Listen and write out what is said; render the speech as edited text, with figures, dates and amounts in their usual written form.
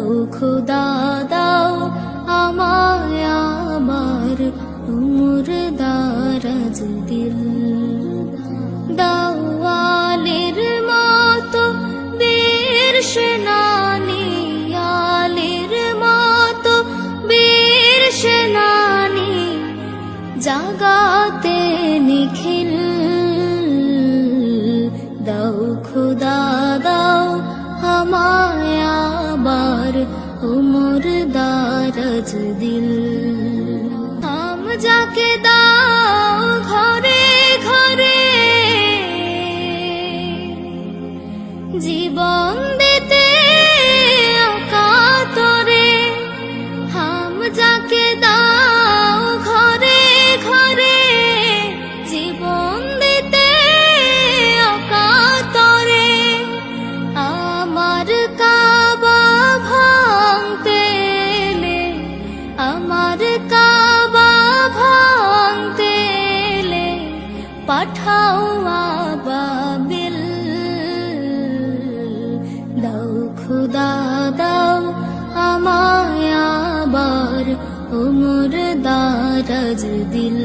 দাও খোদা দাও আমায় আবার উমর দারাজ দিল দাও আলীর মতো বীর সেনানী আলীর মতো বীর সেনানী জাগাতে নিখিল দাও খোদা দাও আমায় আবার উমর দারাজ দিল আম যাকে দাও ঘরে ঘরে জীবন দিতে অকাতরে হাম যাকে দাও ঘরে ঘরে জীবন দিতে অকাতরে আমার কাবা ভাঙতে এলে আমার কাবা ভাঙতে এলে পাঠাও আবাবিল দাও খোদা দাও আমায় আবার উমর দারাজ দিল।